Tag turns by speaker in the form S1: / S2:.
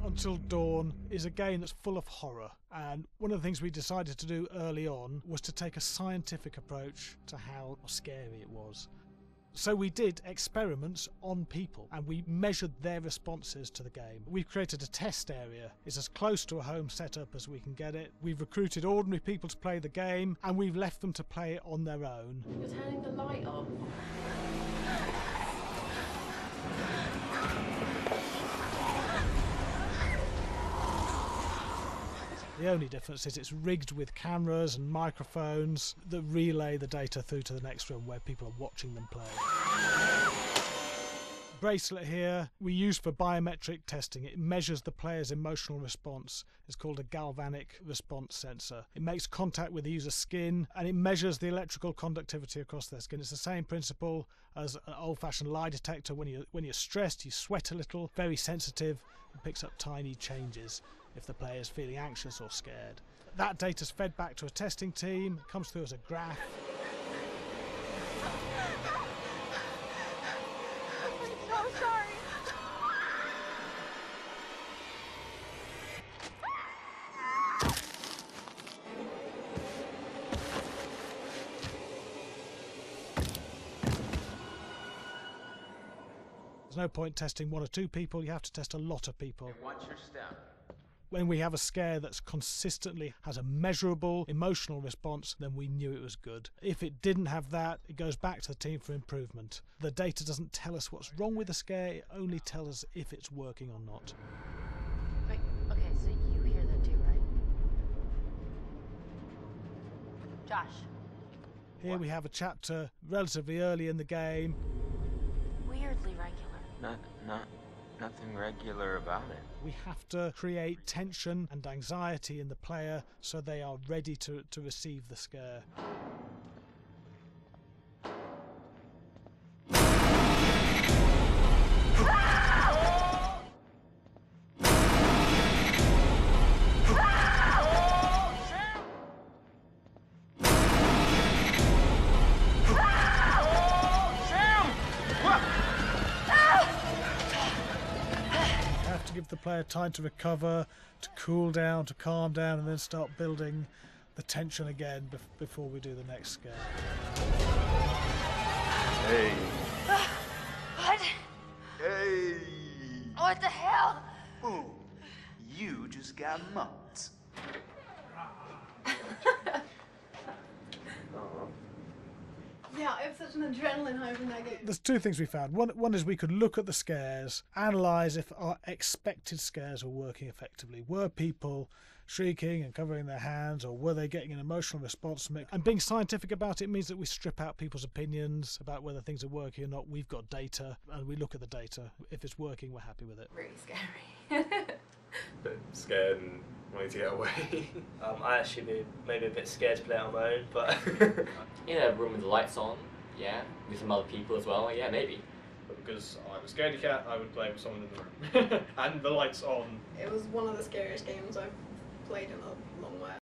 S1: Until Dawn is a game that's full of horror, and one of the things we decided to do early on was to take a scientific approach to how scary it was. So we did experiments on people and we measured their responses to the game. We've created a test area. It's as close to a home setup as we can get it. We've recruited ordinary people to play the game and we've left them to play it on their own.
S2: You're turning the light off.
S1: The only difference is it's rigged with cameras and microphones that relay the data through to the next room where people are watching them play. Bracelet here we use for biometric testing. It measures the player's emotional response. It's called a galvanic response sensor. It makes contact with the user's skin and it measures the electrical conductivity across their skin. It's the same principle as an old-fashioned lie detector. When you're stressed, you sweat a little, very sensitive, and picks up tiny changes if the player is feeling anxious or scared. That data's fed back to a testing team, comes through as a graph.
S2: I'm so sorry.
S1: There's no point testing one or two people, you have to test a lot of people.
S3: And watch your step.
S1: When we have a scare that's consistently has a measurable emotional response, then we knew it was good. If it didn't have that, it goes back to the team for improvement. The data doesn't tell us what's wrong with the scare, it only tells us if it's working or not.
S2: Wait, okay, so you hear that too, right? Josh.
S1: Here we have a chapter relatively early in the game.
S2: Weirdly regular.
S3: Nothing regular about it.
S1: We have to create tension and anxiety in the player so they are ready to receive the scare. Give the player time to recover, to cool down, to calm down, and then start building the tension again before we do the next scare.
S3: Hey.
S2: What?
S3: Hey.
S2: What the hell?
S3: Ooh, you just got mugged.
S4: Yeah, I have such an adrenaline high from that game.
S1: There's two things we found. One is we could look at the scares, analyse if our expected scares were working effectively. Were people shrieking and covering their hands, or were they getting an emotional response from it? And being scientific about it means that we strip out people's opinions about whether things are working or not. We've got data, and we look at the data. If it's working, we're happy with it.
S4: Really scary.
S5: Bit scared and wanting to get away.
S6: I actually be maybe a bit scared to play on my own, but
S7: In a room with the lights on, yeah, with some other people as well, yeah, maybe.
S5: But because I'm a scaredy cat, I would play with someone in the room. And the lights on.
S4: It was one of the scariest games I've played in a